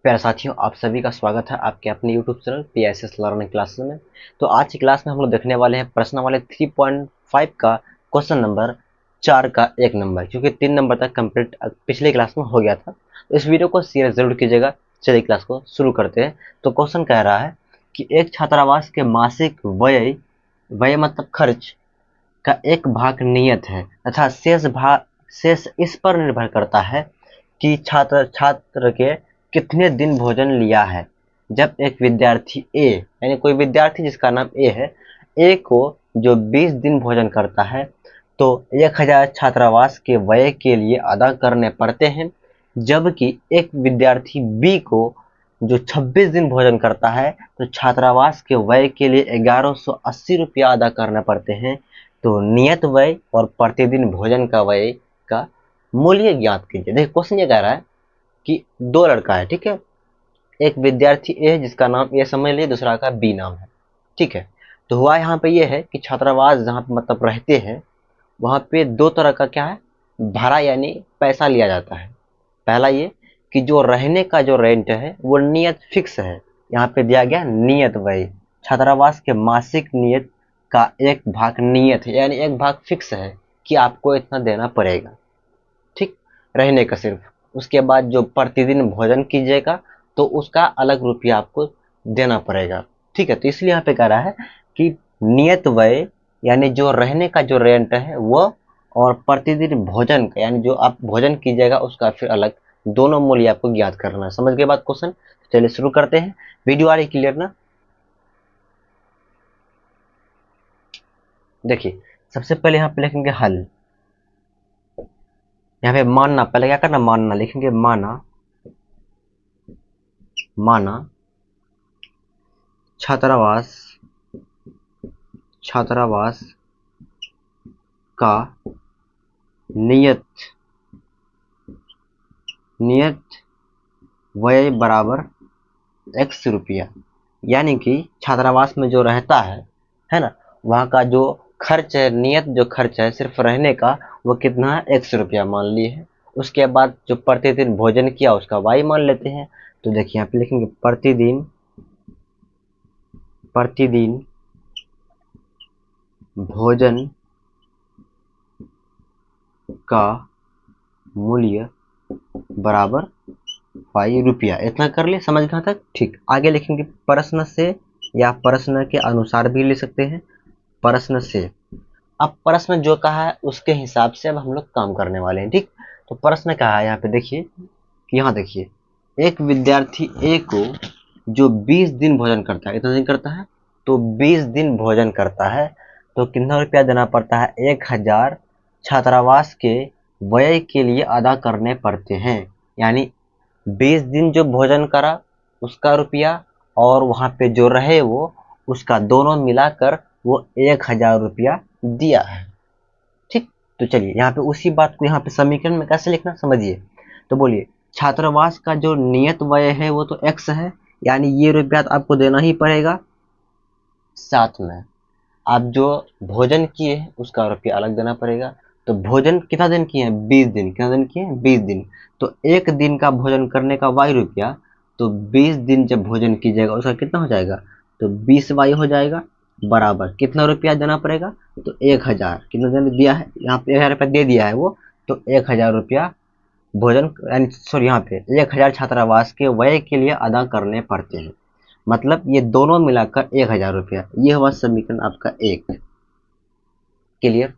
प्यारे साथियों, आप सभी का स्वागत है आपके अपने YouTube channel PSS learning classes में। तो आज की क्लास में हम लोग देखने वाले हैं प्रश्न वाले 3.5 का क्वेश्चन नंबर 4 का 1 नंबर, क्योंकि 3 नंबर तक कंप्लीट पिछले क्लास में हो गया था। तो इस वीडियो को शेयर जरूर कीजिएगा। चलिए क्लास को शुरू करते हैं। तो क्वेश्चन कह रहा है कि एक छात्रावास के मासिक व्यय व्यय मतलब खर्च का एक भाग नियत है तथा शेष इस पर निर्भर करता है कि छात्र के कितने दिन भोजन लिया है। जब एक विद्यार्थी ए, यानी कोई विद्यार्थी जिसका नाम ए है, ए को जो 20 दिन भोजन करता है तो 1000 छात्रावास के व्यय के लिए अदा करने पड़ते हैं। जबकि एक विद्यार्थी बी को जो 26 दिन भोजन करता है तो छात्रावास के व्यय के लिए 1180 रुपया अदा करने पड़ते हैं। तो नियत व्यय और प्रतिदिन भोजन का व्यय का मूल्य ज्ञात कीजिए। देखिए क्वेश्चन ये कह रहा है कि दो लड़का है, ठीक है। एक विद्यार्थी ए है जिसका नाम ए समझ लिए, दूसरा का बी नाम है, ठीक है। तो हुआ यहाँ पे ये है कि छात्रावास जहाँ पे मतलब रहते हैं वहाँ पे दो तरह का क्या है, भाड़ा यानी पैसा लिया जाता है। पहला ये कि जो रहने का जो रेंट है वो नियत फिक्स है, यहाँ पे दिया गया नियत व्यय। छात्रावास के मासिक नियत का एक भाग नियत है, यानी एक भाग फिक्स है कि आपको इतना देना पड़ेगा, ठीक, रहने का सिर्फ। उसके बाद जो प्रतिदिन भोजन कीजिएगा तो उसका अलग रुपया आपको देना पड़ेगा, ठीक है। तो इसलिए यहाँ पे कह रहा है कि नियत व्यय यानी जो रहने का जो रेंट है वो, और प्रतिदिन भोजन का यानी जो आप भोजन कीजिएगा उसका फिर अलग, दोनों मूल्य आपको ज्ञात करना है। समझ के बाद क्वेश्चन, चलिए शुरू करते हैं। वीडियो आ रही क्लियर ना? देखिए सबसे पहले यहाँ पे लिखेंगे हल। यहाँ पे मानना, पहले क्या करना, मानना लिखेंगे। माना माना छात्रावास छात्रावास का नियत व्यय बराबर x रुपया, यानी कि छात्रावास में जो रहता है ना, वहाँ का जो खर्च है, नियत जो खर्च है सिर्फ रहने का, वो कितना है, x रुपया मान लिए है। उसके बाद जो प्रतिदिन भोजन किया उसका y मान लेते हैं। तो देखिए यहाँ पे लिखेंगे प्रतिदिन भोजन का मूल्य बराबर रुपया। इतना कर ले, समझ कहाँ तक? ठीक। आगे लिखेंगे प्रश्न से, या प्रश्न के अनुसार भी ले सकते हैं, प्रश्न से। अब प्रश्न जो कहा है उसके हिसाब से अब हम लोग काम करने वाले हैं, ठीक। तो प्रश्न कहा है यहाँ पे देखिए, यहाँ देखिए, एक विद्यार्थी ए को जो 20 दिन भोजन करता है, कितना दिन करता है, तो 20 दिन भोजन करता है, तो कितना रुपया देना पड़ता है, 1000 छात्रावास के व्यय के लिए अदा करने पड़ते हैं। यानी 20 दिन जो भोजन करा उसका रुपया, और वहाँ पे जो रहे वो, उसका दोनों मिलाकर वो 1000 रुपया दिया है, ठीक। तो चलिए यहाँ पे उसी बात को यहाँ पे समीकरण में कैसे लिखना समझिए। तो बोलिए, छात्रावास का जो नियत व्यय है वो तो x है, यानी ये रुपया तो आपको देना ही पड़ेगा। साथ में आप जो भोजन किए हैं उसका रुपया अलग देना पड़ेगा। तो भोजन कितना दिन किए हैं, 20 दिन। कितना दिन किए हैं, 20 दिन। तो एक दिन का भोजन करने का y रुपया, तो 20 दिन जब भोजन कीजिएगा उसका कितना हो जाएगा, तो 20y हो जाएगा, बराबर कितना रुपया देना पड़ेगा, तो 1000। कितना देना दिया है, यहाँ पे 1000 रुपया दे दिया है वो, तो 1000 रुपया भोजन यानी सॉरी, यहाँ पे 1000 छात्रावास के व्यय के लिए अदा करने पड़ते हैं। मतलब ये दोनों मिलाकर 1000 रुपया। ये हुआ समीकरण आपका एक। क्लियर?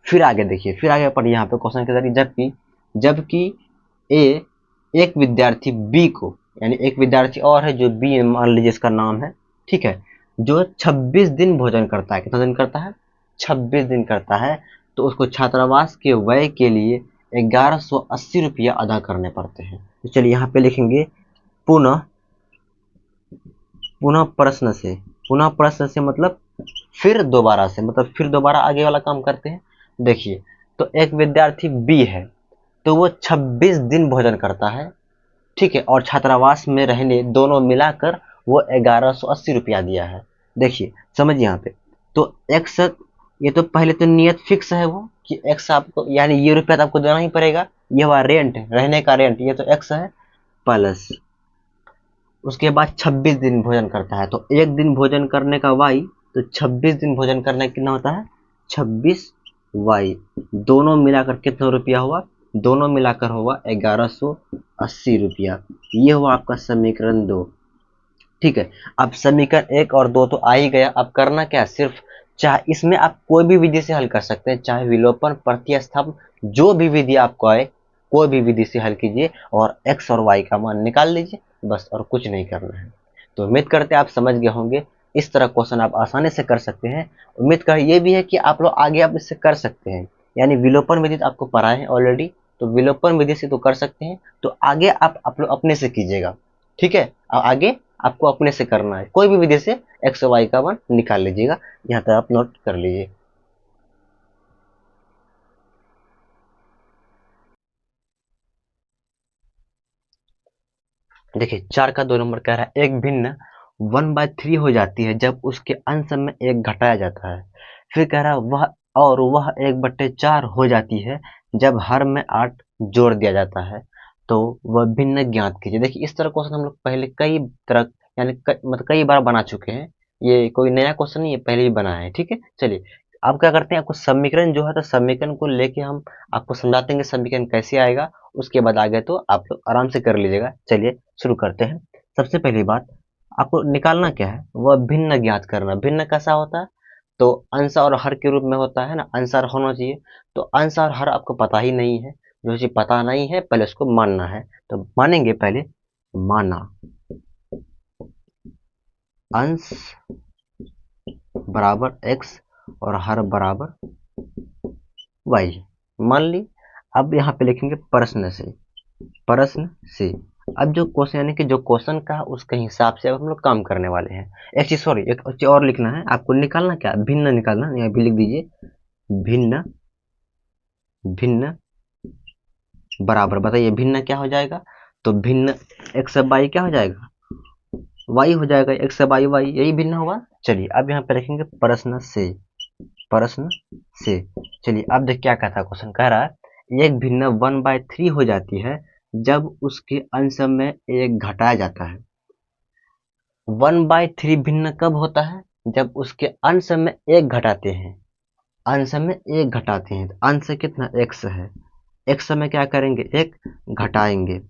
फिर आगे देखिए, फिर आगे पढ़िए यहाँ पे क्वेश्चन के जरिए, जबकि ए एक विद्यार्थी बी को, यानी एक विद्यार्थी और है जो बी मान लीजिए इसका नाम है, ठीक है, जो 26 दिन भोजन करता है। कितना दिन करता है, 26 दिन करता है। तो उसको छात्रावास के व्यय के लिए 1180 रुपया अदा करने पड़ते हैं। तो चलिए यहाँ पे लिखेंगे पुनः पुनः प्रश्न से। पुनः प्रश्न से मतलब फिर दोबारा से, मतलब फिर दोबारा आगे वाला काम करते हैं। देखिए, तो एक विद्यार्थी बी है, तो वो 26 दिन भोजन करता है, ठीक है, और छात्रावास में रहने दोनों मिलाकर वो 1180 रुपया दिया है। देखिए समझिए यहाँ पे, तो x ये तो पहले तो नियत फिक्स है वो कि एक्स आपको, यानी ये रुपया तो आपको देना ही पड़ेगा, ये हुआ रेंट, रहने का रेंट, ये तो एक्स है, प्लस उसके बाद 26 दिन भोजन करता है, तो एक दिन भोजन करने का वाई, तो 26 दिन भोजन करने का कितना होता है, 26 वाई, दोनों मिलाकर कितना रुपया हुआ, दोनों मिलाकर हुआ 1180 रुपया। ये हुआ आपका समीकरण 2। ठीक है, अब समीकरण 1 और 2 तो आ ही गया। अब करना क्या है, सिर्फ चाहे इसमें आप कोई भी विधि से हल कर सकते हैं, चाहे विलोपन, प्रतिस्थापन, जो भी विधि आपको आए, कोई भी विधि से हल कीजिए और एक्स और वाई का मान निकाल लीजिए, बस, और कुछ नहीं करना है। तो उम्मीद करते हैं आप समझ गए होंगे। इस तरह क्वेश्चन आप आसानी से कर सकते हैं। उम्मीद कर ये भी है कि आप लोग आगे आप इससे कर सकते हैं, यानी विलोपन विधि तो आपको पढ़ाए हैं ऑलरेडी, तो विलोपन विधि से तो कर सकते हैं, तो आगे आप लोग अपने से कीजिएगा। ठीक है, आगे आपको अपने से करना है, कोई भी विधि से एक्स और वाई का मान निकाल लीजिएगा। यहाँ तक आप नोट कर लीजिए। देखिए 4 का 2 नंबर कह रहा है एक भिन्न 1/3 हो जाती है जब उसके अंश में एक घटाया जाता है। फिर कह रहा है वह 1/4 हो जाती है जब हर में 8 जोड़ दिया जाता है, तो वह भिन्न ज्ञात कीजिए। देखिए इस तरह क्वेश्चन हम लोग पहले कई तरह, यानी मतलब कई बार बना चुके हैं, ये कोई नया क्वेश्चन नहीं है, पहले ही बना है। ठीक है, चलिए अब क्या करते हैं, आपको समीकरण जो है, तो समीकरण को लेके हम आपको समझाते हैं कि समीकरण कैसे आएगा, उसके बाद आगे तो आप लोग आराम से कर लीजिएगा। चलिए शुरू करते हैं। सबसे पहली बात, आपको निकालना क्या है, वह भिन्न ज्ञात करना। भिन्न कैसा होता है, तो अंश और हर के रूप में होता है ना, अंश और होना चाहिए। तो अंश और हर आपको पता ही नहीं है, जो चीज पता नहीं है पहले उसको मानना है, तो मानेंगे पहले। माना अंश बराबर एक्स और हर बराबर वाई, मान ली। अब यहाँ पे लिखेंगे प्रश्न से, प्रश्न से। अब जो क्वेश्चन, यानी कि जो क्वेश्चन का है उसके हिसाब से अब हम लोग काम करने वाले हैं। एक चीज, सॉरी, एक चीज और लिखना है आपको। निकालना क्या, भिन्न निकालना, यहाँ भी लिख दीजिए भिन्न। भिन्न बराबर, बताइए भिन्न क्या हो जाएगा, तो भिन्न एक्स बाई क्या हो जाएगा, वाई हो जाएगा, एक्स बाई वाई, यही भिन्न होगा। चलिए अब यहाँ पे लिखेंगे प्रश्न से, प्रश्न से। चलिए अब देख क्या कहता है क्वेश्चन, कह रहा है एक भिन्न 1/3 हो जाती है जब उसके अंश में एक घटाया जाता है। 1/3 भिन्न कब होता है, जब उसके अंश में एक घटाते हैं, अंश में एक घटाते हैं, तो अंश कितना एक्स है, एक्स में क्या करेंगे, एक घटाएंगे।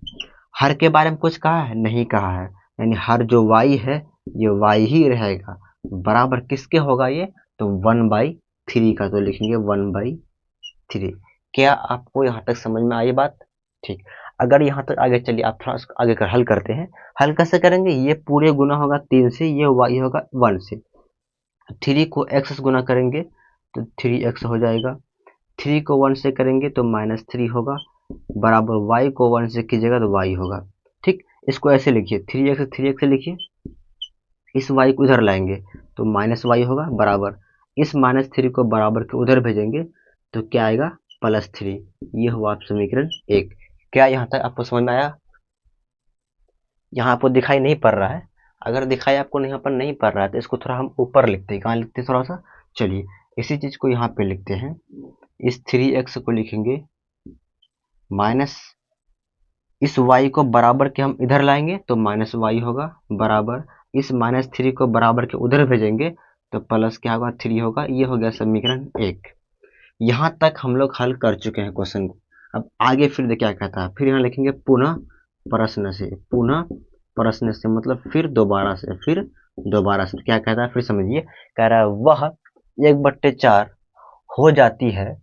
हर के बारे में कुछ कहा है, नहीं कहा है, यानी हर जो वाई है ये वाई ही रहेगा, बराबर किसके होगा ये, तो 1/3 का, तो लिखेंगे 1/3। क्या आपको यहाँ तक समझ में आई बात, ठीक। अगर यहाँ तक आगे चलिए, आप थोड़ा आगे कर हल करते हैं। हल कैसे करेंगे, ये पूरे गुना होगा 3 से, ये वाई होगा 1 से, 3 को एक्स से गुना करेंगे तो 3x हो जाएगा, 3 को 1 से करेंगे तो -3 होगा, बराबर y को 1 से कीजिएगा तो y होगा। ठीक, इसको ऐसे लिखिए, 3x से लिखिए, इस y को उधर लाएंगे तो -y होगा, बराबर इस -3 को बराबर के उधर भेजेंगे तो क्या आएगा, +3। ये हुआ आप समीकरण 1। क्या यहाँ तक आपको समझ में आया, यहाँ आपको दिखाई नहीं पड़ रहा है, अगर दिखाई आपको यहाँ पर नहीं पड़ रहा है तो इसको थोड़ा हम ऊपर लिखते हैं, कहाँ लिखते हैं थोड़ा सा, चलिए इसी चीज को यहाँ पे लिखते हैं। इस 3x को लिखेंगे माइनस, इस y को बराबर के हम इधर लाएंगे तो -y होगा, बराबर इस -3 को बराबर के उधर भेजेंगे तो प्लस क्या होगा, 3 होगा। ये हो गया समीकरण 1। यहाँ तक हम लोग हल कर चुके हैं क्वेश्चन को। अब आगे फिर क्या कहता है, फिर यहाँ लिखेंगे पुनः प्रश्न से, पुनः प्रश्न से मतलब फिर दोबारा से, फिर दोबारा से क्या कहता है, फिर समझिए। कह रहा है वह 1/4 हो जाती है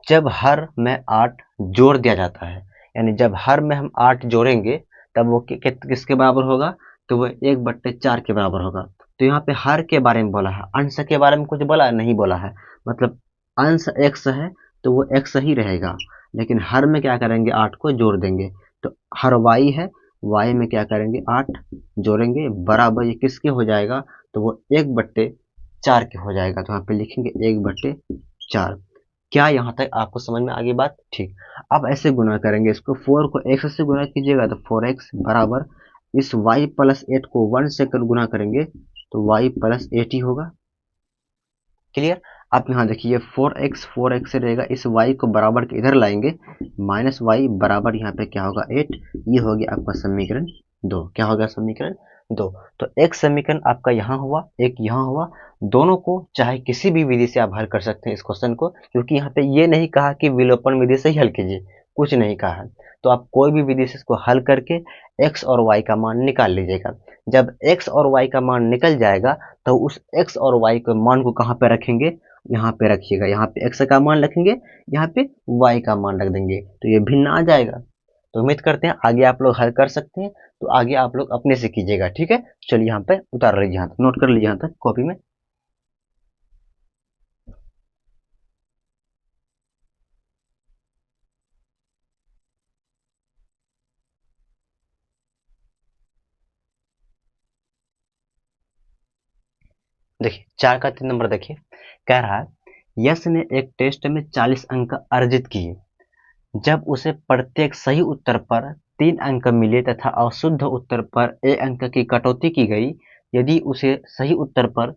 जब हर में 8 जोड़ दिया जाता है, यानी जब हर में हम 8 जोड़ेंगे तब वो किसके बराबर होगा, तो वो 1/4 के बराबर होगा। तो यहाँ पे हर के बारे में बोला है, अंश के बारे में कुछ बोला है, नहीं बोला है, मतलब अंश एक्स है तो वो एक्स ही रहेगा, लेकिन हर में क्या करेंगे, 8 को जोड़ देंगे। तो हर वाई है, वाई में क्या करेंगे, 8 जोड़ेंगे, बराबर ये किसके हो जाएगा, तो वो 1/4 के हो जाएगा। तो यहाँ पे लिखेंगे 1/4। क्या यहाँ तक आपको समझ में आ गई बात, ठीक। अब ऐसे गुना करेंगे इसको, 4 को x से गुना कीजिएगा तो 4x बराबर इस y + 8 को 1 से गुना करेंगे तो y + 8 ही होगा। क्लियर। आप यहाँ देखिए 4x से रहेगा, इस y को बराबर के इधर लाएंगे, माइनस वाई बराबर यहाँ पे क्या होगा 8। ये हो गया आपका समीकरण 2। क्या हो गया समीकरण 2। तो एक समीकरण आपका यहाँ हुआ, एक यहाँ हुआ। दोनों को चाहे किसी भी विधि से आप हल कर सकते हैं इस क्वेश्चन को, क्योंकि यहाँ पे ये नहीं कहा कि विलोपन विधि से ही हल कीजिए, कुछ नहीं कहा है। तो आप कोई भी विधि से इसको हल करके x और y का मान निकाल लीजिएगा। जब x और y का मान निकल जाएगा तो उस x और y के मान को कहाँ पे रखेंगे, यहाँ पे रखिएगा। यहाँ पे x का मान रखेंगे, यहाँ पे y का मान रख देंगे, तो ये भिन्न आ जाएगा। तो उम्मीद करते हैं आगे आप लोग हल कर सकते हैं। तो आगे आप लोग अपने से कीजिएगा, ठीक है। चलिए यहाँ पे उतार लीजिए, यहाँ तक नोट कर लीजिए, यहाँ तक कॉपी में। देखिए 4 का 3 नंबर देखिए, कह रहा है यश ने एक टेस्ट में 40 अंक अर्जित किए। जब उसे प्रत्येक सही उत्तर पर 3 अंक मिले तथा अशुद्ध उत्तर पर 1 अंक की कटौती की गई, यदि उसे सही उत्तर पर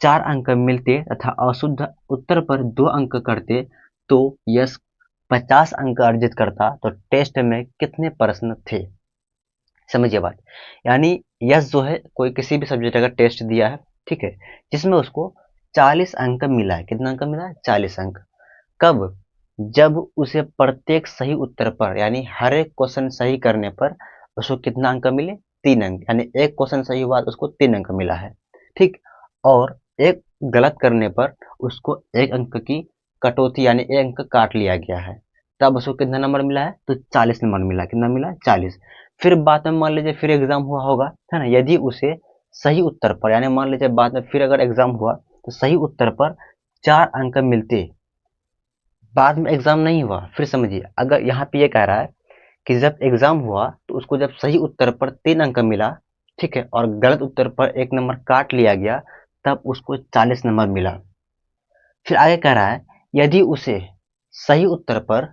4 अंक मिलते तथा अशुद्ध उत्तर पर 2 अंक करते तो यश 50 अंक अर्जित करता। तो टेस्ट में कितने प्रश्न थे? समझिए बात। यानी यश जो है कोई किसी भी सब्जेक्ट का टेस्ट दिया है, ठीक है, जिसमें उसको 40 अंक मिला है। कितना अंक मिला है? 40 अंक। कब? जब उसे प्रत्येक सही उत्तर पर, यानी हर एक क्वेश्चन सही करने पर उसको कितना अंक मिले? 3 अंक। यानी एक क्वेश्चन सही हुआ तो उसको 3 अंक मिला है, ठीक। और एक गलत करने पर उसको 1 अंक की कटौती, यानी 1 अंक काट लिया गया है, तब उसको कितना नंबर मिला है? तो 40 नंबर मिला है। कितना मिला है? 40। फिर बाद में मान लीजिए फिर एग्जाम हुआ होगा, है ना, यदि उसे सही उत्तर पर, यानी मान लीजिए बाद में फिर अगर एग्जाम हुआ तो सही उत्तर पर 4 अंक मिलते, बाद में एग्जाम नहीं हुआ, फिर समझिए अगर यहाँ पे ये कह रहा है कि जब एग्जाम हुआ तो उसको जब सही उत्तर पर 3 अंक मिला, ठीक है, और गलत उत्तर पर 1 नंबर काट लिया गया, तब उसको 40 नंबर मिला। फिर आगे कह रहा है यदि उसे सही उत्तर पर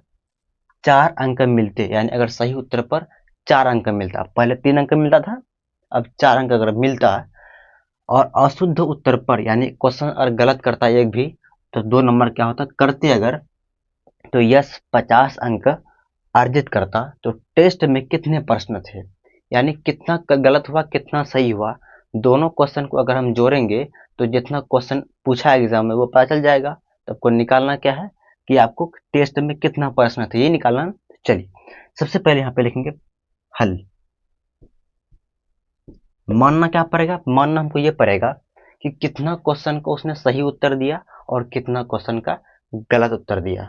4 अंक मिलते, यानी अगर सही उत्तर पर 4 अंक मिलता, पहले 3 अंक मिलता था, अब 4 अंक अगर मिलता, और अशुद्ध उत्तर पर, यानी क्वेश्चन अगर गलत करता एक भी, तो 2 नंबर क्या होता करते अगर, तो यस 50 अंक अर्जित करता। तो टेस्ट में कितने प्रश्न थे, यानी कितना गलत हुआ कितना सही हुआ, दोनों क्वेश्चन को अगर हम जोड़ेंगे तो जितना क्वेश्चन पूछा एग्जाम में वो पता चल जाएगा। तो आपको निकालना क्या है कि आपको टेस्ट में कितना प्रश्न थे, ये निकालना। चलिए सबसे पहले यहाँ पे लिखेंगे हल। मानना क्या पड़ेगा? मानना हमको ये पड़ेगा कि कितना क्वेश्चन को उसने सही उत्तर दिया और कितना क्वेश्चन का गलत उत्तर दिया,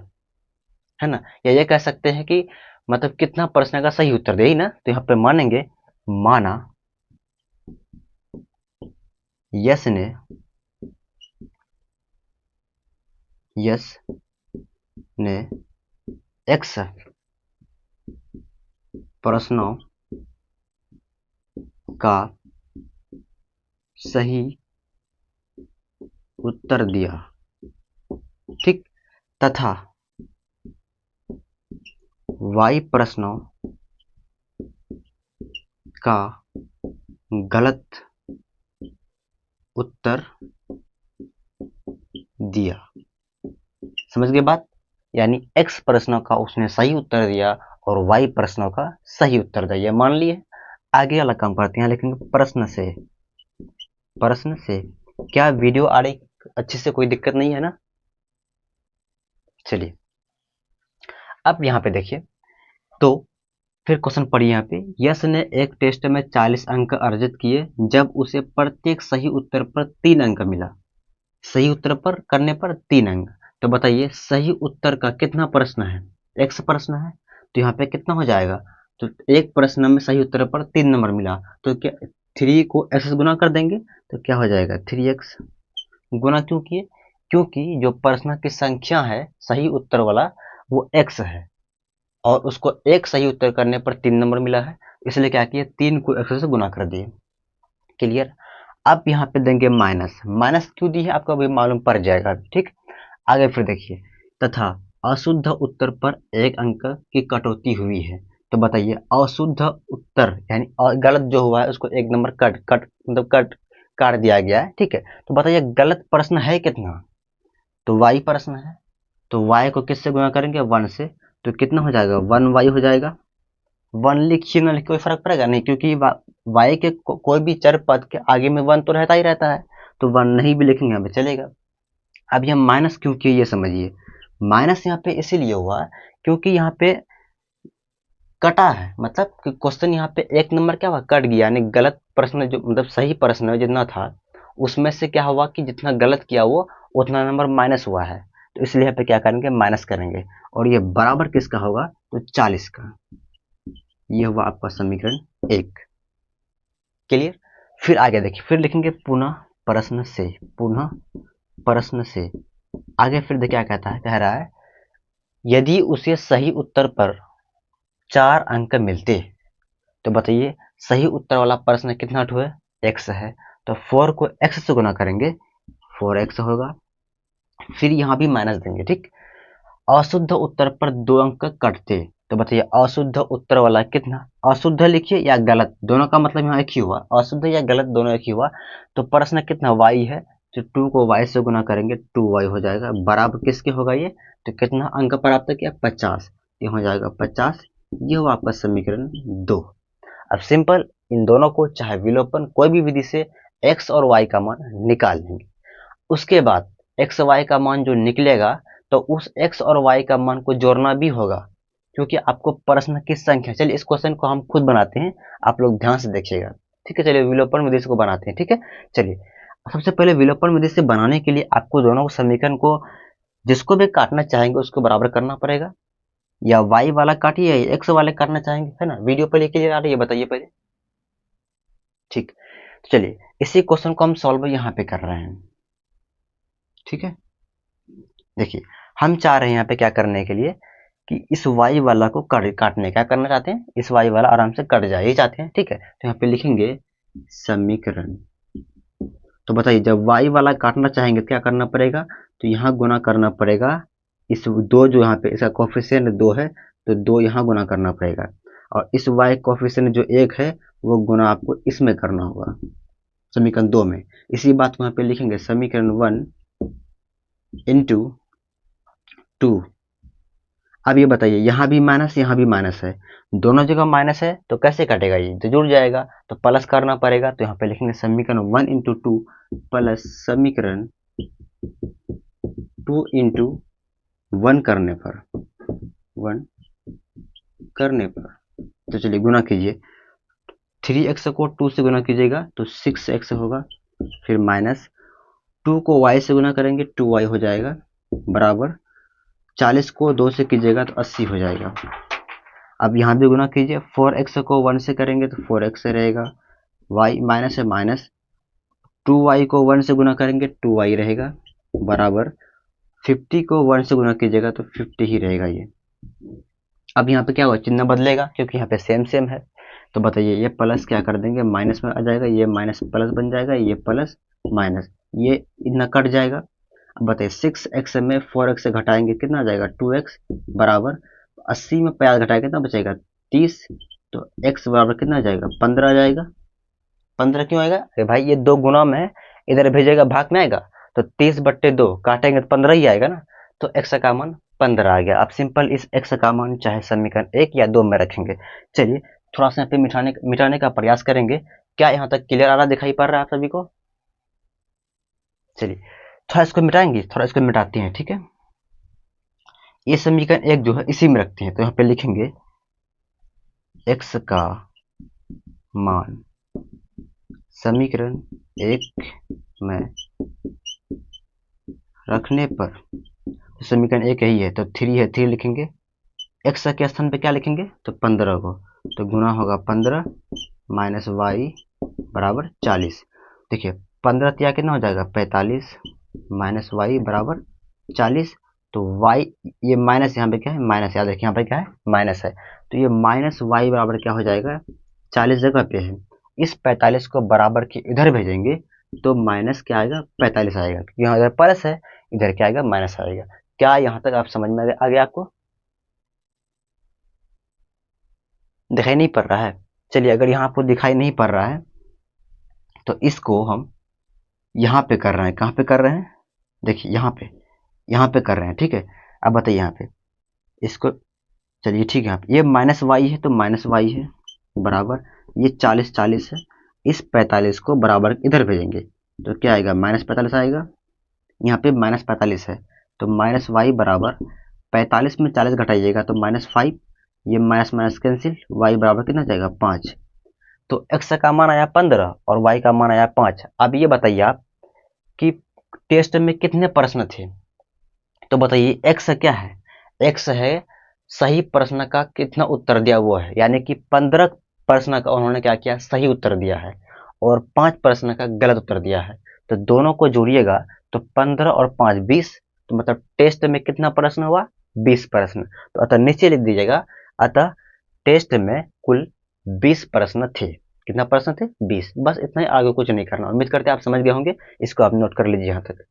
है ना। या ये कह सकते हैं कि मतलब कितना प्रश्न का सही उत्तर दिया ही ना। तो यहाँ पे मानेंगे, माना यस ने एक्स प्रश्नों का सही उत्तर दिया, ठीक, तथा वाई प्रश्नों का गलत उत्तर दिया। समझ गए बात? यानी x प्रश्नों का उसने सही उत्तर दिया और y प्रश्नों का सही उत्तर दिया, ये मान लिए। आगे वाला काम करते हैं, लिखेंगे प्रश्न से। प्रश्न से क्या वीडियो आ रही अच्छे से? कोई दिक्कत नहीं है ना? चलिए अब यहाँ पे देखिए, तो फिर क्वेश्चन पढ़िए यहाँ पे। यश ने एक टेस्ट में 40 अंक अर्जित किए जब उसे प्रत्येक सही उत्तर पर 3 अंक मिला। सही उत्तर पर करने पर 3 अंक। तो बताइए सही उत्तर का कितना प्रश्न है? x प्रश्न है, तो यहाँ पे कितना हो जाएगा? तो एक प्रश्न में सही उत्तर पर 3 नंबर मिला, तो क्या 3 को x से गुना कर देंगे, तो क्या हो जाएगा 3x। गुना क्यों किए? क्योंकि जो प्रश्न की संख्या है सही उत्तर वाला वो x है, और उसको एक सही उत्तर करने पर 3 नंबर मिला है, इसलिए क्या किए 3 को x से गुना कर दिए। क्लियर? अब यहाँ पे देंगे माइनस। माइनस क्यों दी है आपको अभी मालूम पड़ जाएगा, ठीक। आगे फिर देखिए, तथा अशुद्ध उत्तर पर 1 अंक की कटौती हुई है। तो बताइए अशुद्ध उत्तर यानी गलत जो हुआ है उसको 1 नंबर कट काट दिया गया है, ठीक है। तो बताइए गलत प्रश्न है कितना? तो y प्रश्न है, तो y को किससे गुणा करेंगे 1 से, तो कितना हो जाएगा 1y हो जाएगा। 1 लिखिए ना लिखिए कोई फर्क पड़ेगा नहीं, क्योंकि y के कोई भी चर पद के आगे में 1 तो रहता ही रहता है, तो 1 नहीं भी लिखेंगे हमें चलेगा। अब हम माइनस क्यों किए ये समझिए। माइनस यहाँ पे इसीलिए हुआ क्योंकि यहाँ पे कटा है, मतलब कि क्वेश्चन यहाँ पे एक नंबर क्या हुआ कट गया, यानी गलत प्रश्न जो मतलब सही प्रश्न जितना था उसमें से क्या हुआ कि जितना गलत किया वो उतना नंबर माइनस हुआ है, तो इसलिए यहाँ पे क्या करेंगे माइनस करेंगे, और ये बराबर किसका होगा तो 40 का। ये हुआ आपका समीकरण 1। क्लियर। फिर आगे देखिए, फिर लिखेंगे पुनः प्रश्न से, पुनः प्रश्न से आगे फिर देखिए क्या कहता है, कह रहा है यदि उसे सही उत्तर पर 4 अंक मिलते, तो बताइए सही उत्तर वाला प्रश्न कितना ठो है x है, तो 4 को x से गुना करेंगे 4x होगा। फिर यहाँ भी माइनस देंगे, ठीक। अशुद्ध उत्तर पर 2 अंक कटते, तो बताइए अशुद्ध उत्तर वाला कितना, अशुद्ध लिखिए या गलत, दोनों का मतलब यहाँ एक ही हुआ, अशुद्ध या गलत दोनों एक ही हुआ। तो प्रश्न कितना y है, तो 2 को y से गुना करेंगे 2y हो जाएगा, बराबर किसके होगा ये, तो कितना अंक प्राप्त किया 50, ये हो जाएगा 50। ये हुआ आपका समीकरण 2। अब सिंपल इन दोनों को चाहे विलोपन कोई भी विधि से x और y का मान निकाल लेंगे। उसके बाद एक्स वाई का मान जो निकलेगा तो उस x और y का मान को जोड़ना भी होगा, क्योंकि आपको प्रश्न की संख्या, चलिए इस क्वेश्चन को हम खुद बनाते हैं, आप लोग ध्यान से देखिएगा, ठीक है। चलिए विलोपन विधि से को बनाते हैं, ठीक है। चलिए सबसे पहले विलोपन विधि से बनाने के लिए आपको दोनों समीकरण को जिसको भी काटना चाहेंगे उसको बराबर करना पड़ेगा, या y वाला काटिए या x वाले काटना चाहेंगे, है ना। वीडियो पे लेके आ रही है बताइए पहले, ठीक। तो चलिए इसी क्वेश्चन को हम सॉल्व यहाँ पे कर रहे हैं, ठीक है। देखिए हम चाह रहे हैं यहाँ पे क्या करने के लिए कि इस y वाला को काटने, क्या करना चाहते हैं, इस y वाला आराम से कट जाए, ये चाहते हैं, ठीक है। तो यहाँ पे लिखेंगे समीकरण, तो बताइए जब y वाला काटना चाहेंगे तो क्या करना पड़ेगा, तो यहाँ गुना करना पड़ेगा, इस दो जो यहाँ पे इसका कोफिशिएंट 2 है तो 2 यहाँ गुना करना पड़ेगा, और इस y कोफिशिएंट जो 1 है वो गुना आपको इसमें करना होगा समीकरण 2 में। इसी बात को यहाँ पे लिखेंगे समीकरण 1 इंटू 2। अब ये बताइए यहाँ भी माइनस यहाँ भी माइनस है, दोनों जगह माइनस है तो कैसे कटेगा, ये तो जुड़ जाएगा, तो प्लस करना पड़ेगा, तो यहाँ पे लिखेंगे समीकरण 1 इंटू 2 प्लस समीकरण 2 इंटू 1 करने पर 1 करने पर, तो चलिए गुना कीजिए, 3x को 2 से गुना कीजिएगा तो 6x होगा, फिर माइनस 2 को y से गुना करेंगे 2y हो जाएगा, बराबर 40 को 2 से कीजिएगा तो 80 हो जाएगा। अब यहाँ भी गुना कीजिए, 4x को 1 से करेंगे तो 4x रहेगा, y माइनस है माइनस, 2y को 1 से गुना करेंगे 2y रहेगा, बराबर 50 को 1 से गुना कीजिएगा तो 50 ही रहेगा ये। अब यहाँ पे क्या हुआ, चिन्ह बदलेगा क्योंकि यहाँ पे सेम सेम है, तो बताइए ये प्लस क्या कर देंगे माइनस में आ जाएगा, ये माइनस प्लस बन जाएगा, ये प्लस माइनस, ये इतना कट जाएगा। अब बताइए 6x में 4x से घटाएंगे कितना आ जाएगा 2x, बराबर 80 में 50 घटाएंगे कितना बचेगा 30, तो x बराबर कितना आ जाएगा 15 आ जाएगा। 15 क्यों आएगा, अरे भाई ये 2 गुना में इधर भेजेगा भाग में आएगा, तो 30/2 काटेंगे तो 15 ही आएगा ना, तो x का मान 15 आ गया। अब सिंपल इस x का मान चाहे समीकरण 1 या 2 में रखेंगे। चलिए थोड़ा सा यहाँ पे मिटाने का प्रयास करेंगे, क्या यहाँ तक क्लियर आ रहा दिखाई पड़ रहा है आप सभी को। चलिए थोड़ा इसको मिटाएंगे, थोड़ा इसको मिटाते हैं, ठीक है। ये समीकरण 1 जो है इसी में रखते हैं, तो यहाँ पे लिखेंगे x का मान समीकरण 1 में रखने पर, तो समीकरण 1 यही है तो 3 है, 3 लिखेंगे, x के स्थान पे क्या लिखेंगे तो 15 को, तो गुना होगा 15 माइनस वाई बराबर 40। देखिए 15 तिया कितना हो जाएगा 45 माइनस वाई बराबर 40, तो y ये माइनस यहाँ पे क्या है माइनस, याद रखिए यहाँ पे क्या है माइनस है, तो ये माइनस वाई बराबर क्या हो जाएगा 40 जगह पे है, इस 45 को बराबर के इधर भेजेंगे तो माइनस क्या आएगा 45 आएगा, क्योंकि यहाँ इधर प्लस है इधर क्या आएगा माइनस आएगा। क्या यहाँ तक आप समझ में आ गया आपको, दिखाई नहीं पड़ रहा है। चलिए अगर यहाँ आपको दिखाई नहीं पड़ रहा है तो इसको हम यहाँ पे कर रहे हैं, कहाँ पे कर रहे हैं देखिए यहाँ पे, यहाँ पे कर रहे हैं, ठीक है। अब बताइए यहाँ पे इसको, चलिए ठीक है, यहाँ पे ये माइनस वाई है तो माइनस वाई है बराबर, ये 40 है, इस 45 को बराबर इधर भेजेंगे तो क्या आएगा, -45 आएगा। यहाँ पे -45 है तो माइनस वाई बराबर 45 में 40 घटाइएगा तो -5, ये माइनस माइनस कैंसिल, वाई बराबर कितना जाएगा 5। तो एक्स का मान आया 15 और वाई का मान आया 5। अब ये बताइए आप कि टेस्ट में कितने प्रश्न थे, तो बताइए एक्स क्या है, एक्स है सही प्रश्न का कितना उत्तर दिया वो है, यानी कि 15 प्रश्न का उन्होंने क्या किया, सही उत्तर दिया है और 5 प्रश्न का गलत उत्तर दिया है। तो दोनों को जोड़िएगा तो 15 और 5 20, तो मतलब टेस्ट में कितना प्रश्न हुआ, 20 प्रश्न। तो अतः नीचे लिख दीजिएगा, अतः टेस्ट में कुल 20 प्रश्न थे। कितना प्रश्न थे, 20। बस इतना ही, आगे कुछ नहीं करना। उम्मीद करते हैं आप समझ गए होंगे, इसको आप नोट कर लीजिए यहाँ तक।